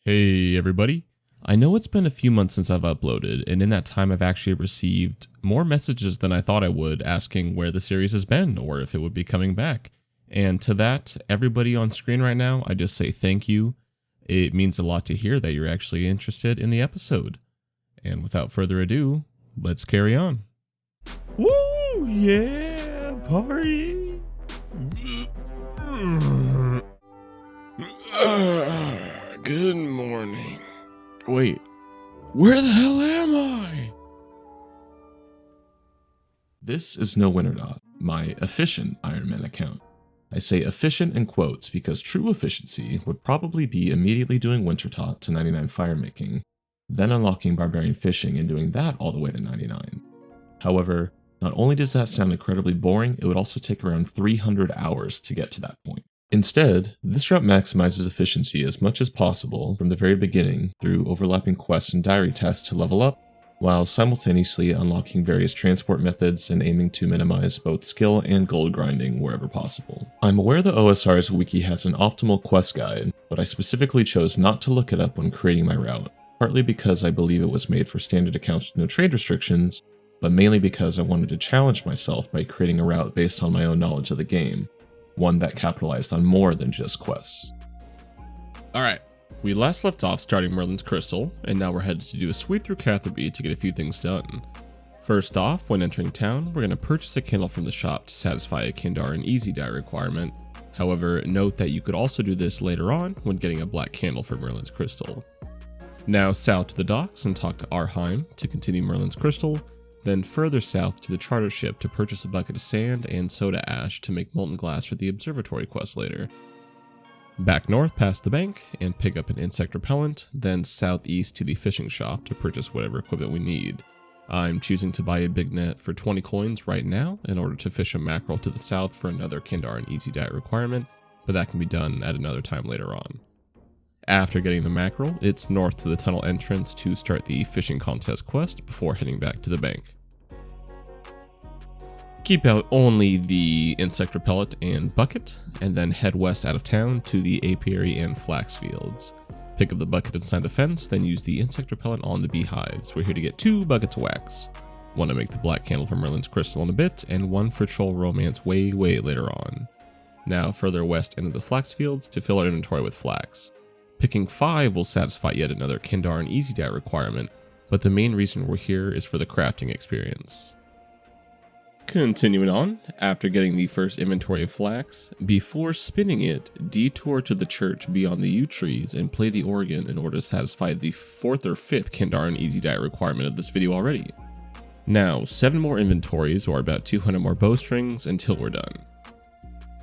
Hey everybody. I know it's been a few months since I've uploaded, and in that time I've actually received more messages than I thought I would asking where the series has been or if it would be coming back. And to that, everybody on screen right now, I just say thank you. It means a lot to hear that you're actually interested in the episode. And without further ado, let's carry on. Woo! Yeah! Party! Good morning. Wait, where the hell am I? This is NoWintertodt, my efficient Ironman account. I say efficient in quotes because true efficiency would probably be immediately doing Wintertodt to 99 firemaking, then unlocking Barbarian fishing and doing that all the way to 99. However, not only does that sound incredibly boring, it would also take around 300 hours to get to that point. Instead, this route maximizes efficiency as much as possible from the very beginning through overlapping quests and diary tests to level up, while simultaneously unlocking various transport methods and aiming to minimize both skill and gold grinding wherever possible. I'm aware the OSRS wiki has an optimal quest guide, but I specifically chose not to look it up when creating my route, partly because I believe it was made for standard accounts with no trade restrictions, but mainly because I wanted to challenge myself by creating a route based on my own knowledge of the game, one that capitalized on more than just quests. Alright, we last left off starting Merlin's Crystal, and now we're headed to do a sweep through Catherby to get a few things done. First off, when entering town, we're going to purchase a candle from the shop to satisfy a Kandarian Easy Die requirement. However, note that you could also do this later on when getting a black candle for Merlin's Crystal. Now south to the docks and talk to Arheim to continue Merlin's Crystal, then further south to the charter ship to purchase a bucket of sand and soda ash to make molten glass for the observatory quest later. Back north past the bank and pick up an insect repellent, then southeast to the fishing shop to purchase whatever equipment we need. I'm choosing to buy a big net for 20 coins right now in order to fish a mackerel to the south for another Kandarian Easy Diet requirement, but that can be done at another time later on. After getting the mackerel, it's north to the tunnel entrance to start the fishing contest quest before heading back to the bank. Keep out only the insect repellent and bucket, and then head west out of town to the apiary and flax fields. Pick up the bucket inside the fence, then use the insect repellent on the beehives. We're here to get 2 buckets of wax. One to make the black candle for Merlin's Crystal in a bit, and one for Troll Romance way later on. Now further west into the flax fields to fill our inventory with flax. Picking 5 will satisfy yet another Kandarian Easy Die requirement, but the main reason we're here is for the crafting experience. Continuing on, after getting the first inventory of flax, before spinning it, detour to the church beyond the yew trees and play the organ in order to satisfy the 4th or 5th Kandarian Easy Diet requirement of this video already. Now, 7 more inventories or about 200 more bowstrings until we're done.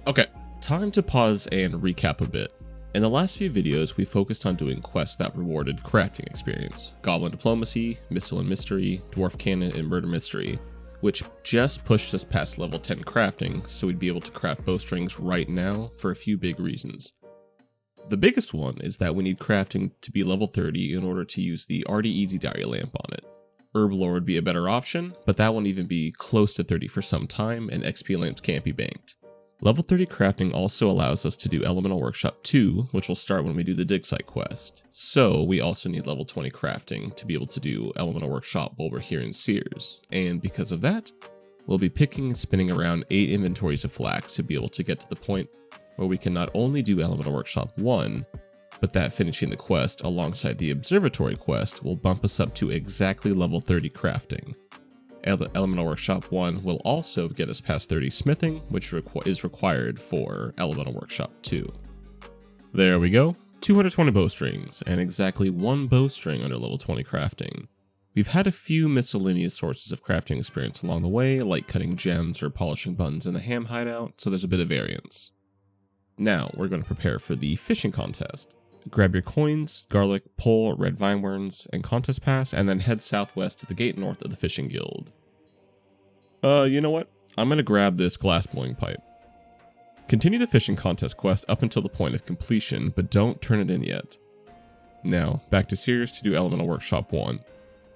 Okay, time to pause and recap a bit. In the last few videos, we focused on doing quests that rewarded crafting experience, Goblin Diplomacy, Missile and Mystery, Dwarf Cannon, and Murder Mystery, which just pushed us past level 10 crafting, so we'd be able to craft bowstrings right now for a few big reasons. The biggest one is that we need crafting to be level 30 in order to use the Arty Easy Diary lamp on it. Herblore would be a better option, but that won't even be close to 30 for some time, and XP lamps can't be banked. Level 30 crafting also allows us to do Elemental Workshop 2, which will start when we do the dig site quest. So we also need level 20 crafting to be able to do Elemental Workshop while we're here in Sears. And because of that, we'll be picking and spinning around 8 inventories of flax to be able to get to the point where we can not only do Elemental Workshop 1, but that finishing the quest alongside the Observatory quest will bump us up to exactly level 30 crafting. Elemental Workshop 1 will also get us past 30 smithing, which is required for Elemental Workshop 2. There we go, 220 bowstrings, and exactly 1 bowstring under level 20 crafting. We've had a few miscellaneous sources of crafting experience along the way, like cutting gems or polishing buttons in the ham hideout, so there's a bit of variance. Now, we're going to prepare for the fishing contest. Grab your coins, garlic, pole, red vineworms, and contest pass, and then head southwest to the gate north of the fishing guild. You know what? I'm gonna grab this glass blowing pipe. Continue the fishing contest quest up until the point of completion, but don't turn it in yet. Now, back to Sears to do Elemental Workshop 1.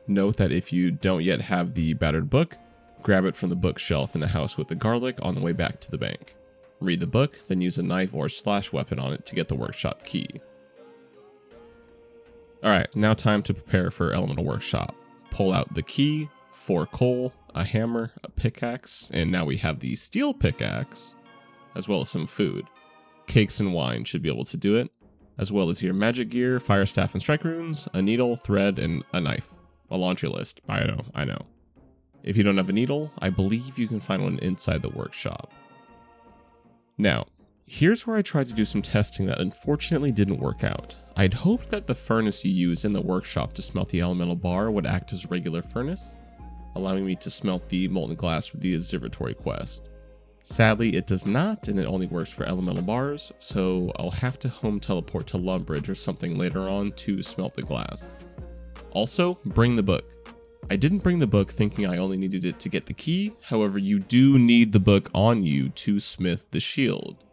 Note that if you don't yet have the battered book, grab it from the bookshelf in the house with the garlic on the way back to the bank. Read the book, then use a knife or slash weapon on it to get the workshop key. Alright, now time to prepare for Elemental Workshop. Pull out the key, 4 coal, a hammer, a pickaxe, and now we have the steel pickaxe, as well as some food. Cakes and wine should be able to do it, as well as your magic gear, fire staff and strike runes, a needle, thread, and a knife. A laundry list, I know. If you don't have a needle, I believe you can find one inside the workshop. Now, here's where I tried to do some testing that unfortunately didn't work out. I'd hoped that the furnace you use in the workshop to smelt the elemental bar would act as a regular furnace, allowing me to smelt the molten glass with the observatory quest. Sadly, it does not, and it only works for elemental bars, so I'll have to home teleport to Lumbridge or something later on to smelt the glass. Also, bring the book. I didn't bring the book thinking I only needed it to get the key, however you do need the book on you to smith the shield.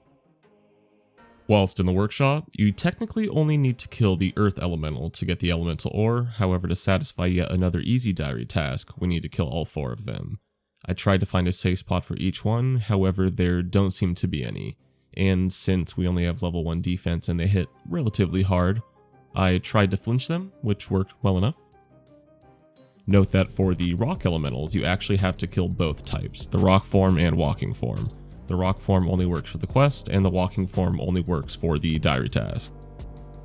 Whilst in the workshop, you technically only need to kill the earth elemental to get the elemental ore, however to satisfy yet another easy diary task, we need to kill all 4 of them. I tried to find a safe spot for each one, however there don't seem to be any, and since we only have level 1 defense and they hit relatively hard, I tried to flinch them, which worked well enough. Note that for the rock elementals, you actually have to kill both types, the rock form and walking form. The rock form only works for the quest, and the walking form only works for the diary task.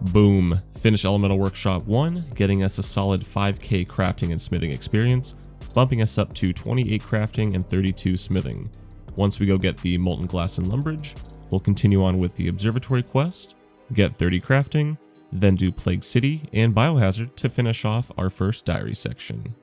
Boom! Finish Elemental Workshop 1, getting us a solid 5k crafting and smithing experience, bumping us up to 28 crafting and 32 smithing. Once we go get the molten glass in Lumbridge, we'll continue on with the observatory quest, get 30 crafting, then do Plague City and Biohazard to finish off our first diary section.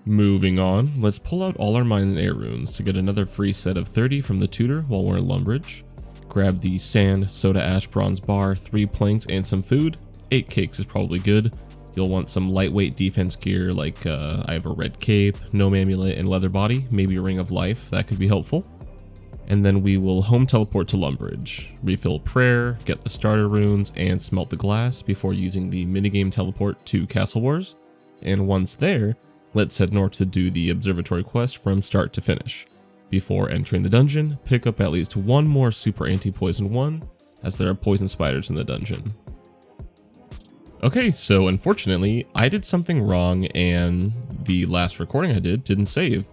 Moving on, let's pull out all our mine and air runes to get another free set of 30 from the tutor while we're in Lumbridge. Grab the sand, soda ash, bronze bar, 3 planks, and some food. 8 cakes is probably good. You'll want some lightweight defense gear like I have a red cape, gnome amulet, and leather body, maybe a ring of life, that could be helpful. And then we will home teleport to Lumbridge, refill prayer, get the starter runes, and smelt the glass before using the minigame teleport to Castle Wars. And once there, let's head north to do the observatory quest from start to finish. Before entering the dungeon, pick up at least 1 more super anti-poison one, as there are poison spiders in the dungeon. Okay, so unfortunately, I did something wrong and the last recording I did didn't save.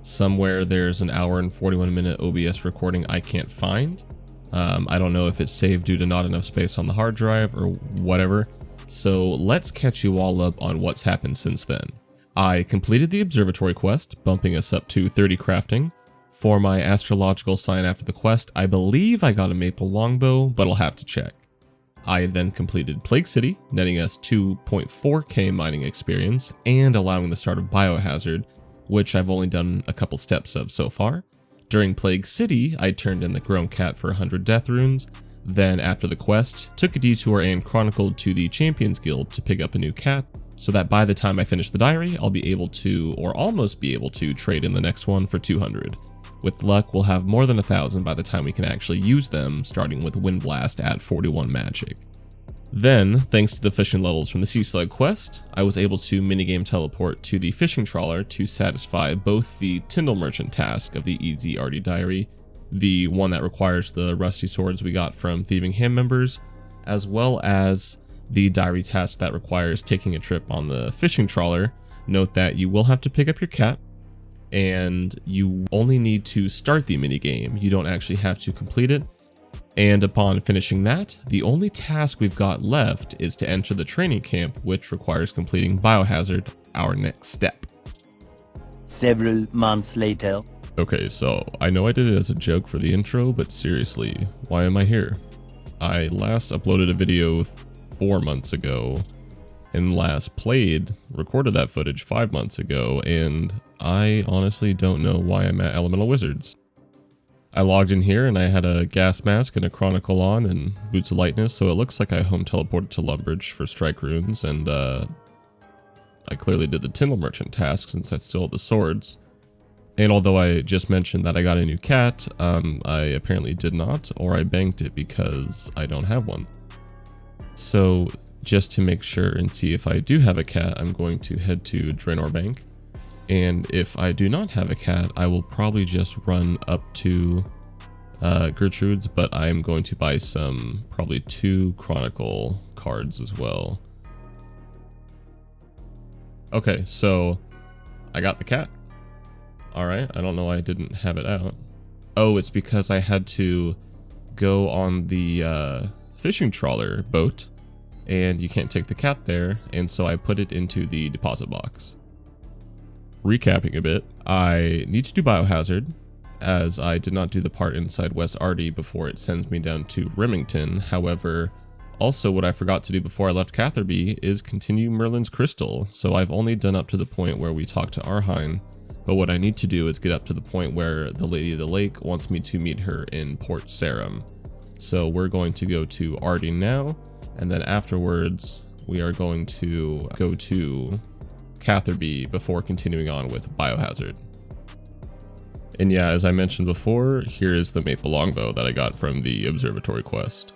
Somewhere there's an hour and 41 minute OBS recording I can't find. I don't know if it's saved due to not enough space on the hard drive or whatever. So let's catch you all up on what's happened since then. I completed the observatory quest, bumping us up to 30 crafting. For my astrological sign after the quest, I believe I got a maple longbow, but I'll have to check. I then completed Plague City, netting us 2.4k mining experience and allowing the start of Biohazard, which I've only done a couple steps of so far. During Plague City, I turned in the Grown Cat for 100 death runes, then after the quest, took a detour and chronicled to the Champions Guild to pick up a new cat, so that by the time I finish the diary, I'll be able to, or almost be able to, trade in the next one for 200. With luck, we'll have more than 1,000 by the time we can actually use them, starting with Windblast at 41 magic. Then, thanks to the fishing levels from the Sea Slug quest, I was able to minigame teleport to the fishing trawler to satisfy both the Tyndall Merchant task of the EZRD diary, the one that requires the rusty swords we got from Thieving Ham members, as well as the diary task that requires taking a trip on the fishing trawler. Note that you will have to pick up your cat, and you only need to start the minigame, you don't actually have to complete it. And upon finishing that, the only task we've got left is to enter the training camp, which requires completing Biohazard, our next step. Several months later. Okay, so I know I did it as a joke for the intro, but seriously, why am I here? I last uploaded a video 4 months ago, and last recorded that footage 5 months ago, and I honestly don't know why I'm at Elemental Wizards. I logged in here and I had a gas mask and a chronicle on and boots of lightness, so it looks like I home teleported to Lumbridge for strike runes, and I clearly did the Tyndall Merchant task since I still have the swords. And although I just mentioned that I got a new cat, I apparently did not, or I banked it because I don't have one. So just to make sure and see if I do have a cat, I'm going to head to Gielinor Bank. And if I do not have a cat, I will probably just run up to Gertrude's, but I'm going to buy probably 2 Chronicle cards as well. Okay, so I got the cat. Alright, I don't know why I didn't have it out. Oh, it's because I had to go on the fishing trawler boat, and you can't take the cat there, and so I put it into the deposit box. Recapping a bit, I need to do Biohazard, as I did not do the part inside West Arty before it sends me down to Remington. However, also what I forgot to do before I left Catherby is continue Merlin's Crystal, so I've only done up to the point where we talk to Arheim, but what I need to do is get up to the point where the Lady of the Lake wants me to meet her in Port Sarim. So we're going to go to Arty now, and then afterwards we are going to go to Catherby before continuing on with Biohazard. And yeah, as I mentioned before, here is the maple longbow that I got from the observatory quest.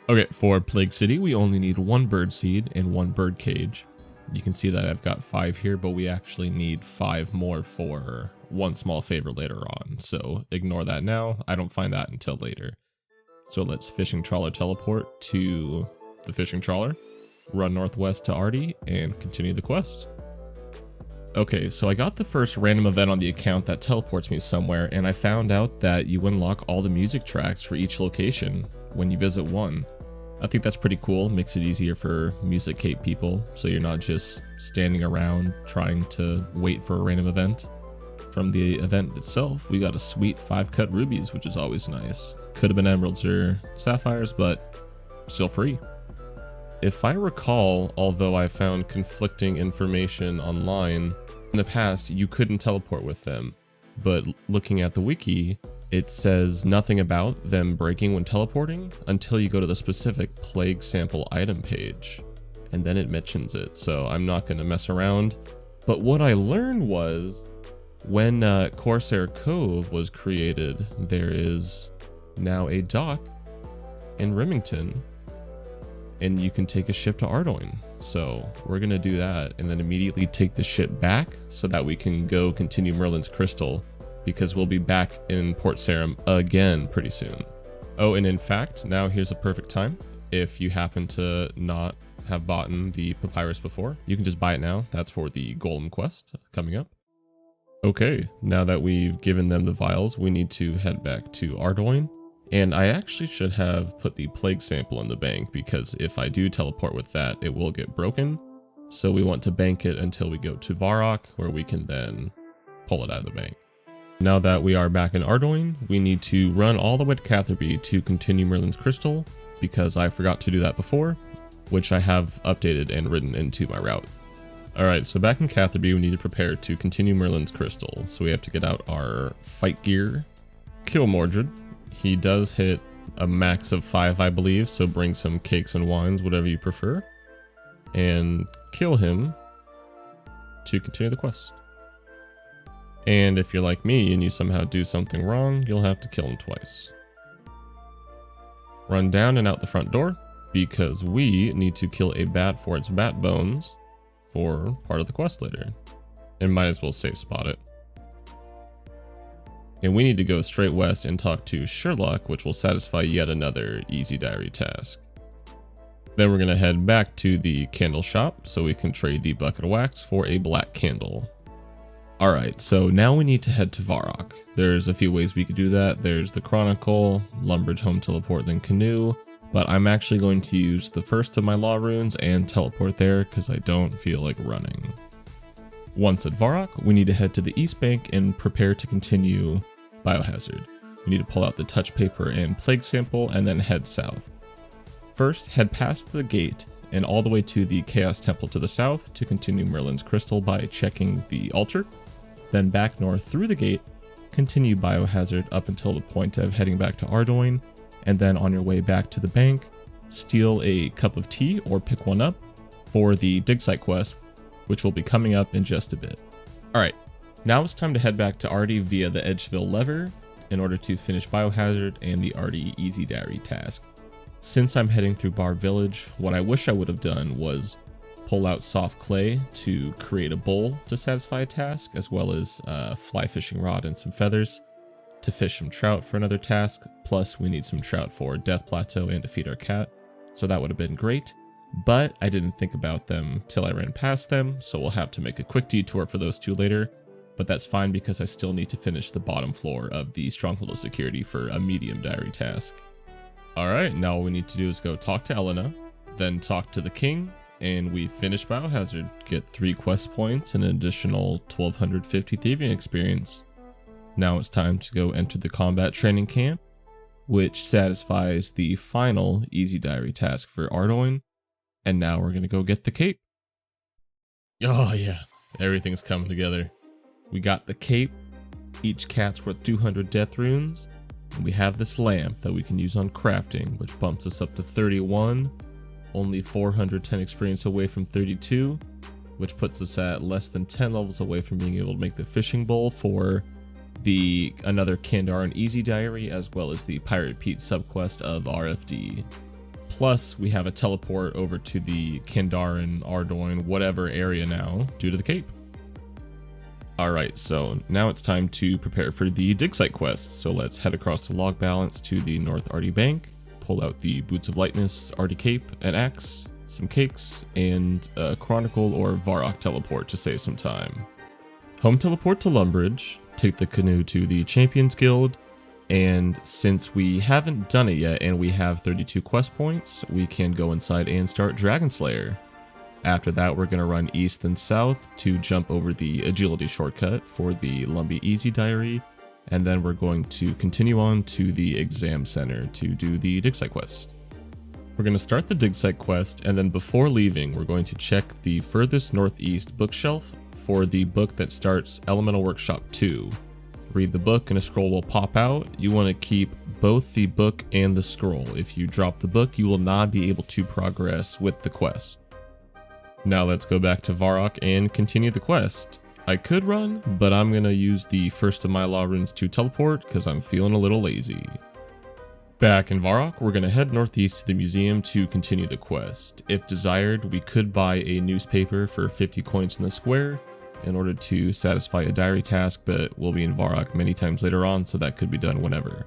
Okay, for Plague City, we only need 1 bird seed and 1 bird cage. You can see that I've got 5 here, but we actually need 5 more for one small favor later on. So ignore that now. I don't find that until later. So let's fishing trawler teleport to the fishing trawler, run northwest to Arty, and continue the quest. Okay, so I got the first random event on the account that teleports me somewhere, and I found out that you unlock all the music tracks for each location when you visit one. I think that's pretty cool, makes it easier for music cape people, so you're not just standing around trying to wait for a random event. From the event itself, we got a sweet 5-cut rubies, which is always nice. Could have been emeralds or sapphires, but still free. If I recall, although I found conflicting information online, in the past you couldn't teleport with them, but looking at the wiki, it says nothing about them breaking when teleporting until you go to the specific plague sample item page, and then it mentions it, so I'm not going to mess around. But what I learned was, when Corsair Cove was created, there is now a dock in Remington, and you can take a ship to Ardoin. So we're gonna do that and then immediately take the ship back so that we can go continue Merlin's Crystal, because we'll be back in Port Sarim again pretty soon. Oh, and in fact, now here's a perfect time. If you happen to not have bought the papyrus before, you can just buy it now. That's for the Golem quest coming up. Okay, now that we've given them the vials, we need to head back to Ardoin. And I actually should have put the plague sample in the bank, because if I do teleport with that, it will get broken. So we want to bank it until we go to Varrock, where we can then pull it out of the bank. Now that we are back in Ardoin, we need to run all the way to Catherby to continue Merlin's Crystal, because I forgot to do that before, which I have updated and written into my route. Alright, so back in Catherby, we need to prepare to continue Merlin's Crystal. So we have to get out our fight gear, kill Mordred. He does hit a max of 5, I believe, so bring some cakes and wines, whatever you prefer, and kill him to continue the quest. And if you're like me and you somehow do something wrong, you'll have to kill him twice. Run down and out the front door, because we need to kill a bat for its bat bones for part of the quest later. And might as well safe spot it. And we need to go straight west and talk to Sherlock, which will satisfy yet another easy diary task. Then we're going to head back to the candle shop so we can trade the bucket of wax for a black candle. Alright, so now we need to head to Varrock. There's a few ways we could do that. There's the Chronicle, Lumbridge Home Teleport, then Canoe. But I'm actually going to use the first of my law runes and teleport there because I don't feel like running. Once at Varrock, we need to head to the East Bank and prepare to continue Biohazard. We need to pull out the touch paper and plague sample and then head south. First, head past the gate and all the way to the Chaos Temple to the south to continue Merlin's Crystal by checking the altar. Then back north through the gate, continue Biohazard up until the point of heading back to Ardoin, and then on your way back to the bank, steal a cup of tea or pick one up for the dig site quest, which will be coming up in just a bit. Alright, now it's time to head back to Arty via the Edgeville lever in order to finish Biohazard and the Arty Easy Diary task. Since I'm heading through Bar Village, what I wish I would have done was pull out soft clay to create a bowl to satisfy a task, as well as a fly fishing rod and some feathers to fish some trout for another task, plus we need some trout for Death Plateau and to feed our cat, so that would have been great. but I didn't think about them till I ran past them, so we'll have to make a quick detour for those two later, but that's fine because I still need to finish the bottom floor of the Stronghold of Security for a medium diary task. Alright, now all we need to do is go talk to Elena, then talk to the king, and we finish Biohazard, get 3 quest points and an additional 1250 thieving experience. Now it's time to go enter the combat training camp, which satisfies the final easy diary task for Ardoin, and now we're gonna go get the cape. Oh yeah, everything's coming together. We got the cape, each cat's worth 200 death runes, and we have this lamp that we can use on crafting, which bumps us up to 31, only 410 experience away from 32, which puts us at less than 10 levels away from being able to make the fishing bowl for another Kandarin easy diary, as well as the Pirate Pete subquest of RFD. Plus, we have a teleport over to the Kandarin, Ardoin, whatever area now, due to the cape. Alright, so now it's time to prepare for the dig site quest, so let's head across the log balance to the North Arty Bank, pull out the Boots of Lightness, Arty Cape, an axe, some cakes, and a Chronicle or Varrock teleport to save some time. Home teleport to Lumbridge, take the canoe to the Champions Guild, and since we haven't done it yet and we have 32 quest points, we can go inside and start Dragon Slayer. After that, we're going to run east and south to jump over the agility shortcut for the Lumbee Easy Diary, and then we're going to continue on to the exam center to do the dig site quest. We're going to start the dig site quest, and then before leaving, we're going to check the furthest northeast bookshelf for the book that starts Elemental Workshop 2. Read the book and a scroll will pop out. You want to keep both the book and the scroll. If you drop the book, you will not be able to progress with the quest. Now let's go back to Varrock and continue the quest. I could run, but I'm going to use the first of my law runes to teleport because I'm feeling a little lazy. Back in Varrock, we're going to head northeast to the museum to continue the quest. If desired, we could buy a newspaper for 50 coins in the square in order to satisfy a diary task, but we'll be in Varrock many times later on, so that could be done whenever.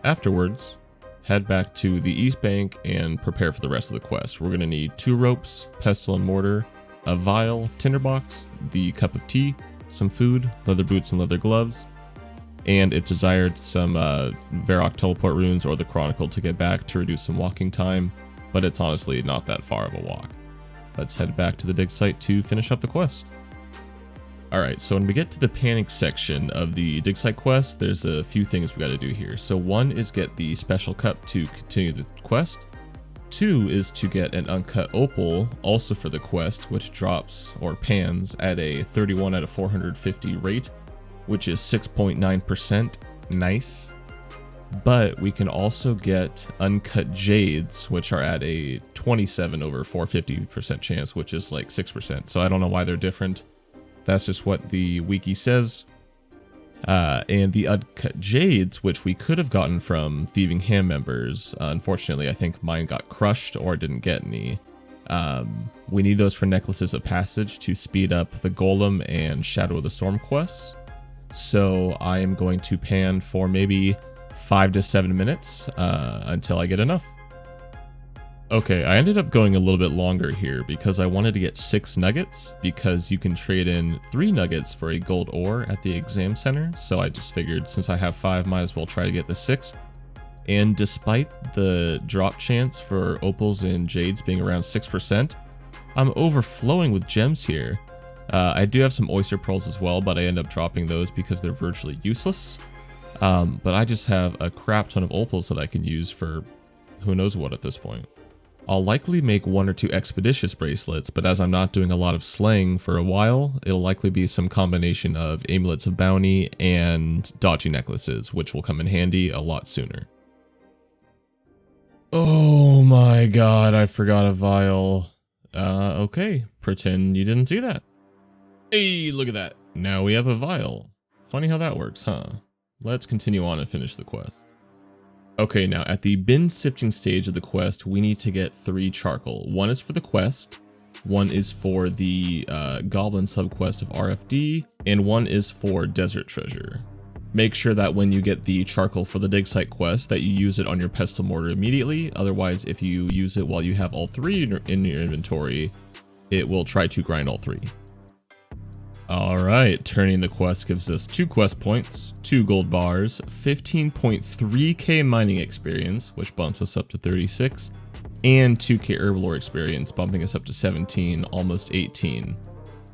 Afterwards, head back to the East Bank and prepare for the rest of the quest. We're going to need 2 ropes, pestle and mortar, a vial, tinderbox, the cup of tea, some food, leather boots and leather gloves, and if desired, some Varrock teleport runes or the Chronicle to get back to reduce some walking time, but it's honestly not that far of a walk. Let's head back to the dig site to finish up the quest. Alright, so when we get to the panic section of the dig site quest, there's a few things we gotta do here. So 1 is get the special cup to continue the quest. 2 is to get an uncut opal, also for the quest, which drops, or pans, at a 31 out of 450 rate, which is 6.9%. Nice. But we can also get uncut jades, which are at a 27 over 450% chance, which is like 6%. So I don't know why they're different. That's just what the wiki says. And the uncut jades, which we could have gotten from Thieving Ham members, unfortunately I think mine got crushed or didn't get any. We need those for Necklaces of Passage to speed up the Golem and Shadow of the Storm quests. So I am going to pan for maybe 5 to 7 minutes until I get enough. Okay, I ended up going a little bit longer here because I wanted to get 6 nuggets, because you can trade in 3 nuggets for a gold ore at the exam center, so I just figured since I have 5, might as well try to get the 6th. And despite the drop chance for opals and jades being around 6%, I'm overflowing with gems here. I do have some oyster pearls as well, but I end up dropping those because they're virtually useless. But I just have a crap ton of opals that I can use for who knows what at this point. I'll likely make 1 or 2 expeditious bracelets, but as I'm not doing a lot of slaying for a while, it'll likely be some combination of amulets of bounty and dodgy necklaces, which will come in handy a lot sooner. Oh my god, I forgot a vial. Okay, pretend you didn't see that. Hey, look at that. Now we have a vial. Funny how that works, huh? Let's continue on and finish the quest. Okay, now at the bin sifting stage of the quest, we need to get 3 charcoal. 1 is for the quest, 1 is for the Goblin subquest of RFD, and 1 is for Desert Treasure. Make sure that when you get the charcoal for the dig site quest that you use it on your pestle mortar immediately. Otherwise, if you use it while you have all 3 in your inventory, it will try to grind all 3. Alright, turning the quest gives us 2 quest points, 2 gold bars, 15.3k mining experience, which bumps us up to 36, and 2k herblore experience, bumping us up to 17, almost 18.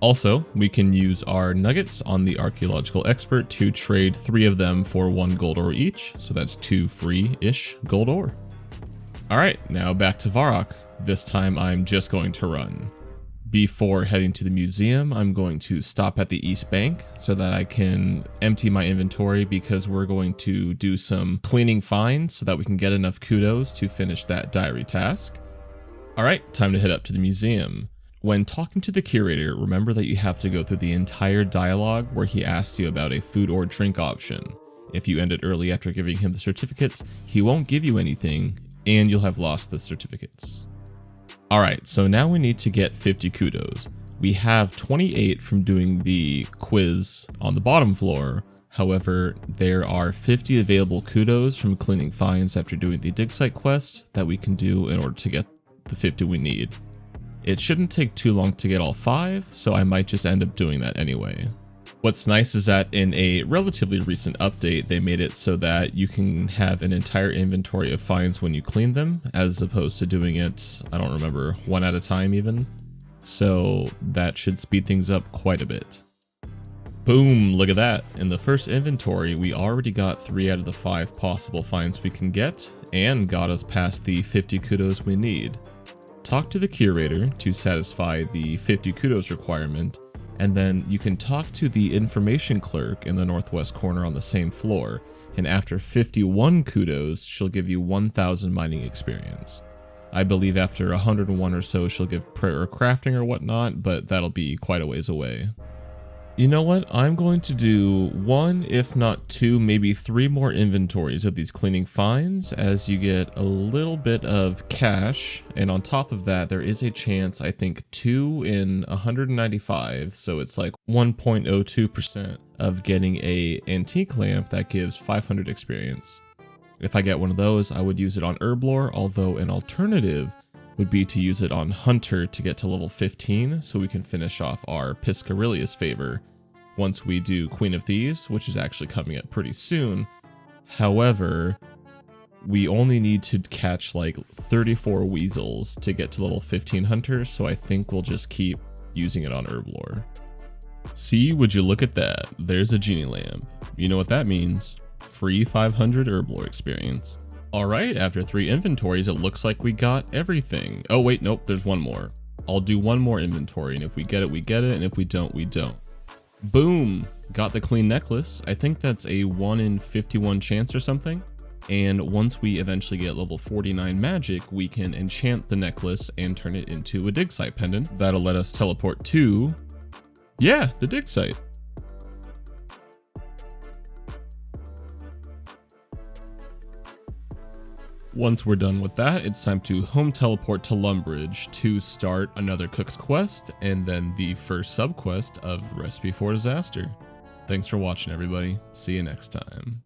Also, we can use our nuggets on the archaeological expert to trade 3 of them for 1 gold ore each, so that's 2 free-ish gold ore. Alright, now back to Varrock. This time I'm just going to run. Before heading to the museum, I'm going to stop at the East Bank so that I can empty my inventory, because we're going to do some cleaning finds so that we can get enough kudos to finish that diary task. Alright, time to head up to the museum. When talking to the curator, remember that you have to go through the entire dialogue where he asks you about a food or drink option. If you end it early after giving him the certificates, he won't give you anything, and you'll have lost the certificates. Alright, so now we need to get 50 kudos. We have 28 from doing the quiz on the bottom floor. However, there are 50 available kudos from cleaning finds after doing the dig site quest that we can do in order to get the 50 we need. It shouldn't take too long to get all 5, so I might just end up doing that anyway. What's nice is that in a relatively recent update, they made it so that you can have an entire inventory of finds when you clean them, as opposed to doing it, I don't remember, 1 at a time even. So that should speed things up quite a bit. Boom, look at that. In the first inventory, we already got 3 out of the 5 possible finds we can get, and got us past the 50 kudos we need. Talk to the curator to satisfy the 50 kudos requirement, and then you can talk to the information clerk in the northwest corner on the same floor, and after 51 kudos, she'll give you 1000 mining experience. I believe after 101 or so, she'll give prayer or crafting or whatnot, but that'll be quite a ways away. You know what? I'm going to do 1, if not 2, maybe 3 more inventories of these cleaning finds, as you get a little bit of cash, and on top of that, there is a chance, I think 2 in 195, so it's like 1.02% of getting a antique lamp that gives 500 experience. If I get one of those, I would use it on herblore, although an alternative would be to use it on Hunter to get to level 15, so we can finish off our Piscarilius favor once we do Queen of Thieves, which is actually coming up pretty soon. However, we only need to catch like 34 weasels to get to level 15 Hunters, so I think we'll just keep using it on herblore. See, would you look at that? There's a genie lamp. You know what that means. Free 500 herblore experience. Alright, after 3 inventories, it looks like we got everything. Oh wait, nope, there's 1 more. I'll do 1 more inventory, and if we get it, we get it, and if we don't, we don't. Boom! Got the clean necklace. I think that's a 1 in 51 chance or something. And once we eventually get level 49 magic, we can enchant the necklace and turn it into a dig site pendant. That'll let us teleport to... yeah, the dig site. Once we're done with that, it's time to home teleport to Lumbridge to start another Cook's Quest, and then the first sub-quest of Recipe for Disaster. Thanks for watching, everybody. See you next time.